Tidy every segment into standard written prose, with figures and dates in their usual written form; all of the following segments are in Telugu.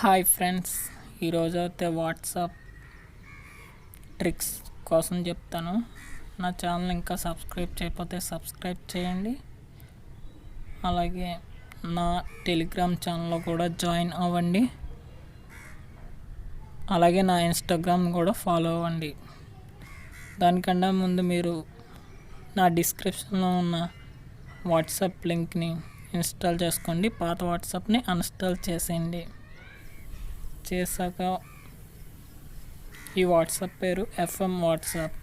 హాయ్ ఫ్రెండ్స్, ఈరోజు అయితే వాట్సాప్ ట్రిక్స్ కోసం చెప్తాను. నా ఛానల్ ఇంకా సబ్స్క్రైబ్ చేయకపోతే సబ్స్క్రైబ్ చేయండి. అలాగే నా టెలిగ్రామ్ ఛానల్లో కూడా జాయిన్ అవ్వండి. అలాగే నా ఇన్స్టాగ్రామ్ కూడా ఫాలో అవ్వండి. దానికన్నా ముందు మీరు నా డిస్క్రిప్షన్లో ఉన్న వాట్సాప్ లింక్ని ఇన్స్టాల్ చేసుకోండి. పాత వాట్సాప్ని అన్ఇన్స్టాల్ చేసేయండి. చేశాక ఈ వాట్సాప్ పేరు ఎఫ్ఎం వాట్సాప్.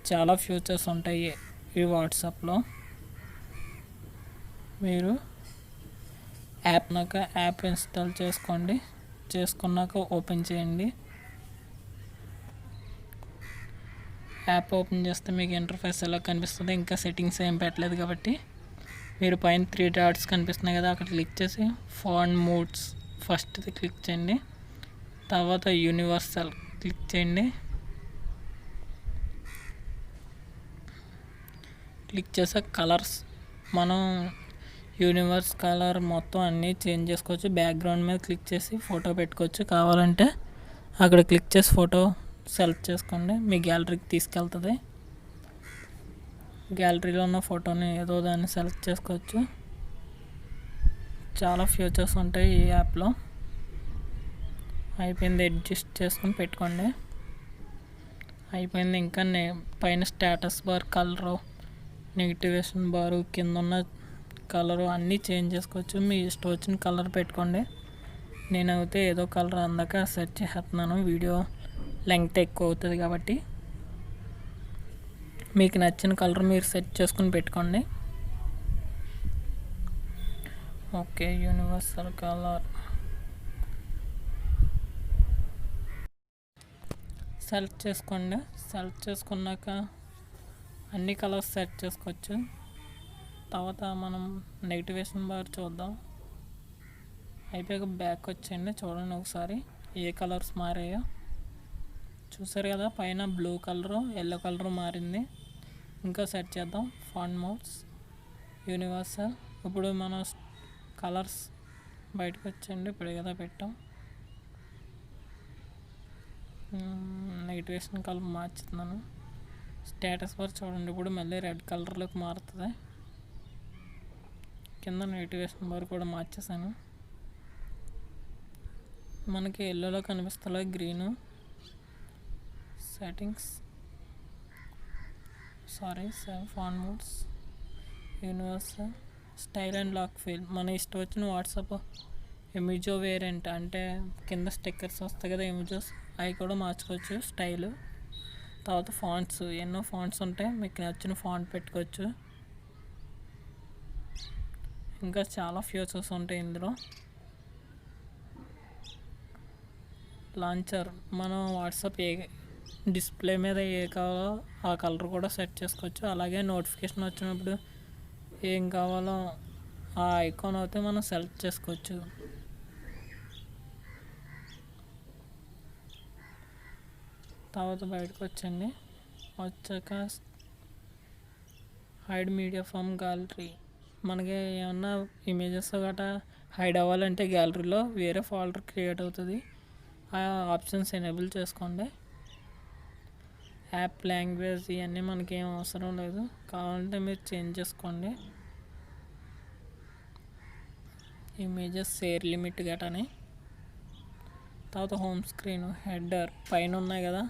చాలా ఫ్యూచర్స్ ఉంటాయి ఈ వాట్సాప్లో. మీరు యాప్ ఇన్స్టాల్ చేసుకోండి. చేసుకున్నాక ఓపెన్ చేయండి. యాప్ ఓపెన్ చేస్తే మీకు ఇంటర్ఫేస్ ఎలా కనిపిస్తుంది. ఇంకా సెట్టింగ్స్ ఏం పెట్టలేదు కాబట్టి మీరు పైన 3 డాట్స్ కనిపిస్తున్నాయి కదా, అక్కడ క్లిక్ చేసి ఫాంట్ మోడ్స్ ఫస్ట్ది క్లిక్ చేయండి. తర్వాత యూనివర్సల్ క్లిక్ చేయండి. క్లిక్ చేసే కలర్స్ మనం యూనివర్స్ కలర్ మొత్తం అన్నీ చేంజ్ చేసుకోవచ్చు. బ్యాక్గ్రౌండ్ మీద క్లిక్ చేసి ఫోటో పెట్టుకోవచ్చు. కావాలంటే అక్కడ క్లిక్ చేసి ఫోటో సెలెక్ట్ చేసుకోండి, మీ గ్యాలరీకి తీసుకెళ్తుంది. గ్యాలరీలో ఉన్న ఫోటోని ఏదో దాన్ని సెలెక్ట్ చేసుకోవచ్చు. చాలా ఫీచర్స్ ఉంటాయి ఈ యాప్లో. అయిపోయింది, అడ్జస్ట్ చేసుకొని పెట్టుకోండి. అయిపోయింది. ఇంకా పైన స్టేటస్ బార్ కలరు, నెగిటివేషన్ బారు, కింద ఉన్న కలరు అన్నీ చేంజ్ చేసుకోవచ్చు. మీ ఇష్టం వచ్చిన కలర్ పెట్టుకోండి. నేనైతే ఏదో కలర్ అందాక సెర్చ్ చేస్తున్నాను. వీడియో లెంగ్త్ ఎక్కువ అవుతుంది కాబట్టి మీకు నచ్చిన కలర్ మీరు సెట్ చేసుకుని పెట్టుకోండి. ఓకే, యూనివర్సల్ కలర్ సెలెక్ట్ చేసుకోండి. సెలెక్ట్ చేసుకున్నాక అన్ని కలర్స్ సెట్ చేసుకోవచ్చు. తర్వాత మనం నెగిటివేషన్ బార్ చూద్దాం. అయిపోయాక బ్యాక్ వచ్చేయండి. చూడండి ఒకసారి ఏ కలర్స్ మారాయో. చూసారు కదా, పైన బ్లూ కలరు, ఎల్లో కలరు మారింది. ఇంకా సెట్ చేద్దాం. Font modes, universal. ఇప్పుడు మనం కలర్స్ బయటకు వచ్చేయండి. ఇప్పుడు కదా పెట్టాం. నెగిటివేషన్ కలర్ మార్చుతున్నాను. స్టేటస్ బార్ చూడండి, ఇప్పుడు మళ్ళీ రెడ్ కలర్లోకి మారుతుంది. కింద నెగిటివేషన్ బార్ కూడా మార్చేసాను. మనకి ఎల్లోలో కనిపిస్తుంది, green. Settings font modes, universal, style and look feel. మన ఇష్టం వచ్చిన వాట్సాప్ ఎమిజో వేరియంట్ అంటే కింద స్టిక్కర్స్ వస్తాయి కదా, ఎమిజోస్, అవి కూడా మార్చుకోవచ్చు స్టైలు. తర్వాత ఫాంట్స్, ఎన్నో ఫాంట్స్ ఉంటాయి, మీకు నచ్చిన ఫాంట్ పెట్టుకోవచ్చు. ఇంకా చాలా ఫీచర్స్ ఉంటాయి ఇందులో. లాంచర్, మనం వాట్సాప్ డిస్ప్లే మీద ఏ కావాలో ఆ కలర్ కూడా సెట్ చేసుకోవచ్చు. అలాగే నోటిఫికేషన్ వచ్చినప్పుడు ఏం కావాలో ఆ ఐకాన్ అయితే మనం సెలెక్ట్ చేసుకోవచ్చు. తర్వాత బయటకు వచ్చండి. వచ్చాక హైడ్ మీడియా ఫ్రమ్ గ్యాలరీ. మనకి ఏమన్నా ఇమేజెస్ గట్రా హైడ్ అవ్వాలంటే గ్యాలరీలో వేరే ఫోల్డర్ క్రియేట్ అవుతుంది. ఆ ఆప్షన్స్ ఎనేబుల్ చేసుకోండి. యాప్ లాంగ్వేజ్ ఇవన్నీ మనకి ఏం అవసరం లేదు, కావాలంటే మీరు చేంజ్ చేసుకోండి. ఇమేజెస్ షేర్ లిమిట్ గటని. తర్వాత హోమ్ స్క్రీన్, హెడర్ పైన ఉన్నాయి కదా,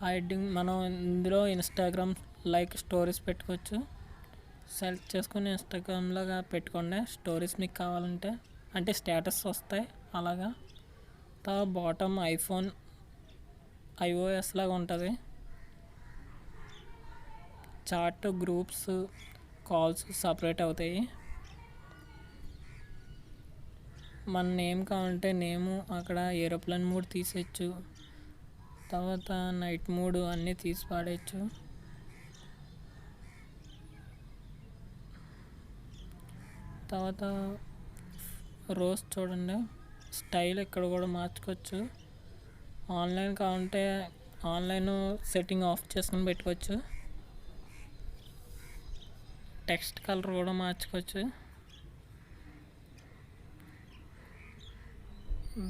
హైడింగ్. మనం ఇందులో ఇన్స్టాగ్రామ్ లైక్ స్టోరీస్ పెట్టుకోవచ్చు. సెలెక్ట్ చేసుకొని ఇన్స్టాగ్రామ్లాగా పెట్టుకోండి స్టోరీస్ మీకు కావాలంటే, అంటే స్టేటస్ వస్తాయి అలాగా. తర్వాత బాటమ్ ఐఫోన్ iOS లాగా ఉంటుంది. చాట్, గ్రూప్స్, కాల్స్ సపరేట్ అవుతాయి. మన నేమ్ కావాలంటే నేము అక్కడ ఏరోప్లేన్ మోడ్ తీసేయచ్చు. తర్వాత నైట్ మోడ్ అన్నీ తీసి పాడేయచ్చు. తర్వాత రోజ్ చూడండి, స్టైల్ ఇక్కడ కూడా మార్చుకోవచ్చు. ఆన్లైన్ కావాలంటే ఆన్లైన్ సెట్టింగ్ ఆఫ్ చేసుకుని పెట్టుకోవచ్చు. టెక్స్ట్ కలర్ కూడా మార్చుకోవచ్చు.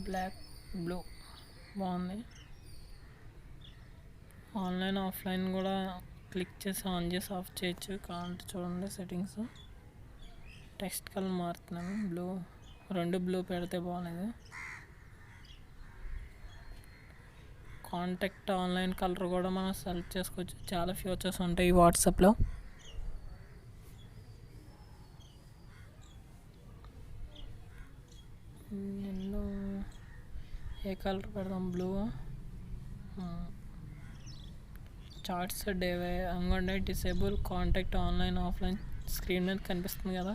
బ్లాక్ బ్లూ బాగుంది. ఆన్లైన్ ఆఫ్లైన్ కూడా క్లిక్ చేసి ఆన్ చేసి ఆఫ్ చేయొచ్చు. కావాలంటే చూడండి సెట్టింగ్స్. టెక్స్ట్ కలర్ మారుతున్నాను, బ్లూ, 2 బ్లూ పెడితే బాగాలేదు. కాంటాక్ట్ ఆన్లైన్ కలర్ కూడా మనం సెలెక్ట్ చేసుకోవచ్చు. చాలా ఫీచర్స్ ఉంటాయి ఈ వాట్సాప్లో. నేను ఏ కలర్ పెడదాం, బ్లూ. చార్ట్స్ అనుకోండి, disable contact online offline screen మీద కనిపిస్తుంది కదా.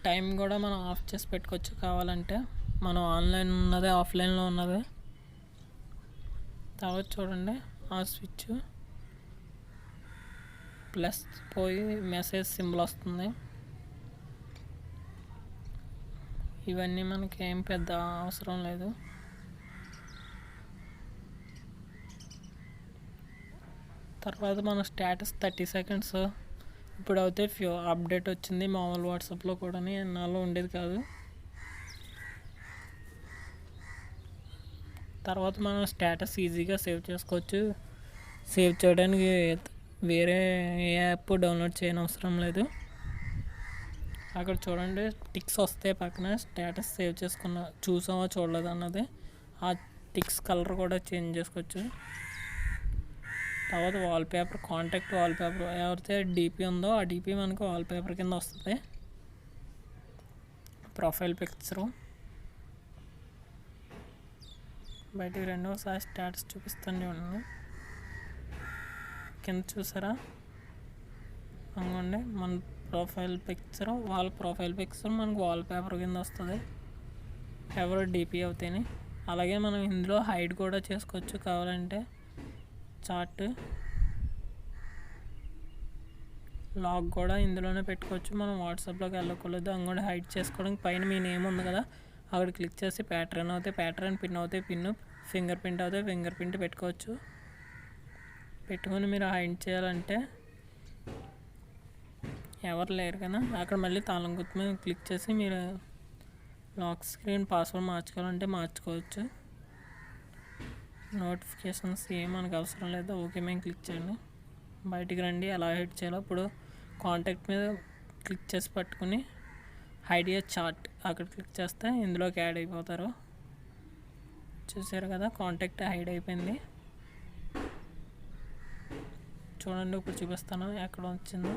టైం కూడా మనం ఆఫ్ చేసి పెట్టుకోవచ్చు కావాలంటే. మనం ఆన్లైన్ ఉన్నదే ఆఫ్లైన్లో ఉన్నదే. తర్వాత చూడండి ఆ స్విచ్ ప్లస్ పోయి మెసేజ్ సింబల్ వస్తుంది. ఇవన్నీ మనకి ఏం పెద్ద అవసరం లేదు. తర్వాత మన స్టేటస్ 30 సెకండ్స్ ఇప్పుడు అయితే అప్డేట్ వచ్చింది. మామూలు వాట్సాప్లో కూడా ఎన్నాళ్ళు ఉండేది కాదు. తర్వాత మనం స్టేటస్ ఈజీగా సేవ్ చేసుకోవచ్చు. సేవ్ చేయడానికి వేరే ఏ యాప్ డౌన్లోడ్ చేయని అవసరం లేదు. అక్కడ చూడండి టిక్స్ వస్తాయి పక్కన, స్టేటస్ సేవ్ చేసుకున్న చూసామో చూడలేదు అన్నది. ఆ టిక్స్ కలర్ కూడా చేంజ్ చేసుకోవచ్చు. తర్వాత వాల్పేపర్, కాంటాక్ట్ వాల్పేపర్, ఎవరైతే డీపీ ఉందో ఆ డీపీ మనకు వాల్పేపర్ కింద వస్తుంది. ప్రొఫైల్ పిక్చరు బయటికి రెండోసారి స్టేటస్ చూపిస్తాను చూడండి. కింద చూసారా, అనుకోండి మన ప్రొఫైల్ పిక్చర్, వాళ్ళ ప్రొఫైల్ పిక్చర్ మనకు వాల్పేపర్ కింద వస్తుంది ఎవరు డీపీ అవుతాయని. అలాగే మనం ఇందులో హైడ్ కూడా చేసుకోవచ్చు కావాలంటే. చార్ట్ లాగ్ కూడా ఇందులోనే పెట్టుకోవచ్చు. మనం వాట్సాప్లోకి వెళ్ళకూడదు. అందుకని హైడ్ చేసుకోవడానికి పైన మీ నేమ్ ఉంది కదా, అక్కడ క్లిక్ చేసి ప్యాటర్న్ అవుతాయి ప్యాటర్న్, పిన్ అవుతాయి పిన్, ఫింగర్ ప్రింట్ అవుతాయి ఫింగర్ ప్రింట్ పెట్టుకోవచ్చు. పెట్టుకొని మీరు హైడ్ చేయాలంటే ఎవరు లేరు కదా, అక్కడ మళ్ళీ తాళం గుర్తు మీద క్లిక్ చేసి మీరు లాక్ స్క్రీన్ పాస్వర్డ్ మార్చుకోవాలంటే మార్చుకోవచ్చు. నోటిఫికేషన్స్ ఏం మనకు అవసరం లేదు. ఓకే మేము క్లిక్ చేయండి. బయటికి రండి, ఎలా హైడ్ చేయాలో. ఇప్పుడు కాంటాక్ట్ మీద క్లిక్ చేసి పట్టుకుని హైడ్ ఏ చార్ట్ అక్కడ క్లిక్ చేస్తే ఇందులోకి యాడ్ అయిపోతారు. చూసారు కదా, కాంటాక్ట్ హైడ్ అయిపోయింది. చూడండి ఇప్పుడు చూపిస్తాను ఎక్కడ వచ్చిందో.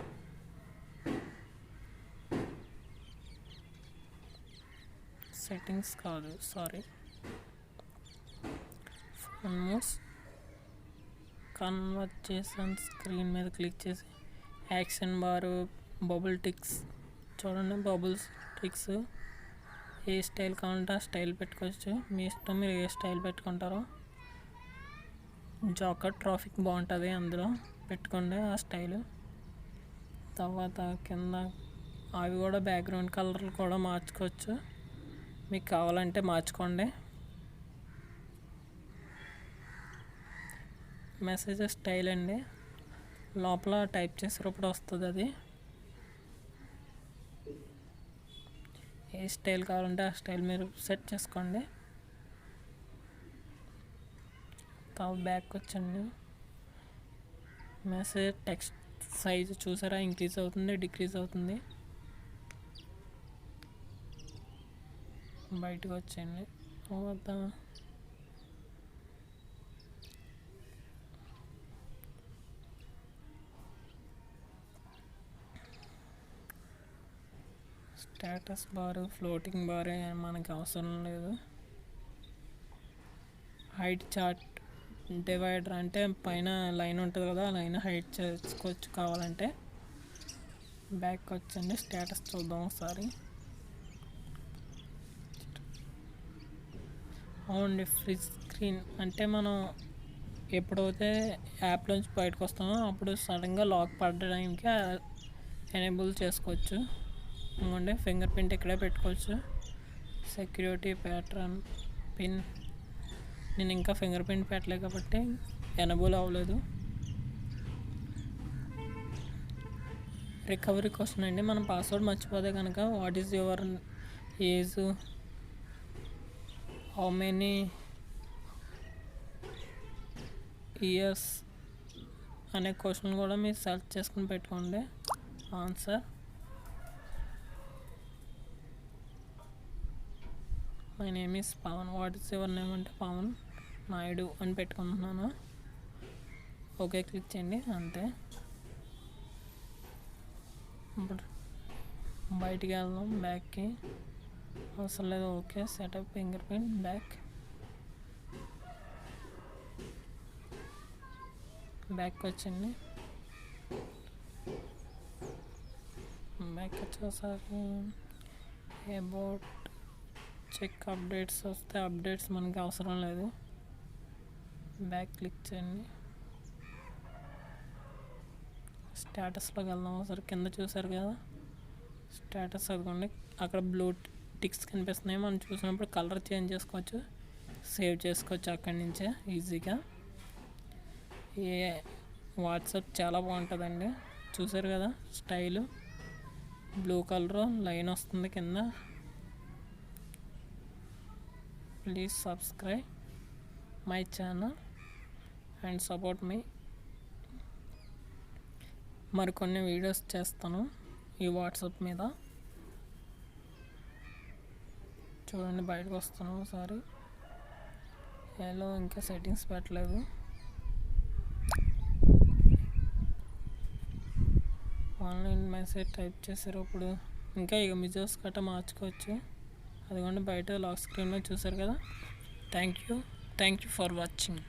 సెట్టింగ్స్ కాదు, sorry, phone modes, conversation screen మీద క్లిక్ చేసి యాక్షన్ బారు, బబుల్ టిక్స్ చూడండి. బబుల్స్ టిక్స్ ఏ స్టైల్ కావాలంటే ఆ స్టైల్ పెట్టుకోవచ్చు. మీ ఇష్టం, మీరు ఏ స్టైల్ పెట్టుకుంటారో. జాకర్ ట్రాఫిక్ బాగుంటుంది, అందులో పెట్టుకోండి ఆ స్టైల్. తర్వాత కింద అవి కూడా బ్యాక్గ్రౌండ్ కలర్లు కూడా మార్చుకోవచ్చు, మీకు కావాలంటే మార్చుకోండి. మెసేజ్ స్టైల్ అండి, లోపల టైప్ చేసేటప్పుడు వస్తుంది అది. ఏ స్టైల్ కావాలంటే ఆ స్టైల్ మీరు సెట్ చేసుకోండి. తర్వాత బ్యాక్ వచ్చండి. మెసేజ్ టెక్స్ట్ సైజు చూసారా, ఇంక్రీజ్ అవుతుంది డిక్రీజ్ అవుతుంది. బయటకు వచ్చేయండి. తర్వాత స్టేటస్ బార్, ఫ్లోటింగ్ బార్ మనకి అవసరం లేదు. హైట్ చార్ట్ డివైడర్ అంటే పైన లైన్ ఉంటుంది కదా, లైన్ హైట్ చేసుకోవచ్చు కావాలంటే. బ్యాక్ వచ్చండి, స్టేటస్ చూద్దాం ఒకసారి. అవునండి, ఫ్రీజ్ స్క్రీన్ అంటే మనం ఎప్పుడైతే యాప్లోంచి బయటకు వస్తామో అప్పుడు సడన్గా లాక్ పడడానికి ఎనేబుల్ చేసుకోవచ్చు. ఇంకోండి ఫింగర్ ప్రింట్ ఇక్కడే పెట్టుకోవచ్చు. సెక్యూరిటీ ప్యాటర్న్ పిన్, నేను ఇంకా ఫింగర్ ప్రింట్ పెట్టలేదు కాబట్టి ఎనేబుల్ అవ్వలేదు. రికవరీ క్వశ్చన్ అండి, మనం పాస్వర్డ్ మర్చిపోతే కనుక what is your age, how many years అనే క్వశ్చన్ కూడా మీరు సెలెక్ట్ చేసుకుని పెట్టుకోండి answer. My name is Pavan. What is your name అంటే పవన్ నాయుడు అని పెట్టుకుంటున్నాను. ఓకే క్లిక్ చేయండి, అంతే. ఇప్పుడు బయటికి వెళ్దాం, బ్యాక్కి అవసరం లేదు. Okay, setup finger print, back వచ్చింది. బ్యాక్ వచ్చేసరికి అబౌట్ చెక్ అప్డేట్స్ వస్తే అప్డేట్స్ మనకి అవసరం లేదు. బ్యాక్ క్లిక్ చేయండి. స్టేటస్లోకి వెళ్దాం ఒకసారి. కింద చూసారు కదా స్టేటస్, అదిగోండి అక్కడ బ్లూ టిక్స్ కనిపిస్తున్నాయి. మనం చూసినప్పుడు కలర్ చేంజ్ చేసుకోవచ్చు, సేవ్ చేసుకోవచ్చు అక్కడి నుంచే ఈజీగా. ఏ వాట్సాప్ చాలా బాగుంటుందండి. చూసారు కదా స్టైలు, బ్లూ కలర్ లైన్ వస్తుంది కింద. Please subscribe my channel and support me. మరికొన్ని వీడియోస్ చేస్తాను ఈ వాట్సాప్ మీద. చూడండి, బయటకు వస్తాను ఒకసారి. హలో, ఇంకా సెట్టింగ్స్ పెట్టలేదు. ఆన్లైన్ మెసేజ్ టైప్ చేసేటప్పుడు ఇంకా ఇమేజెస్ గట్రా మార్చుకోవచ్చు. అదిగోండి బయట లాక్ స్క్రీన్లో చూసారు కదా. Thank you for watching.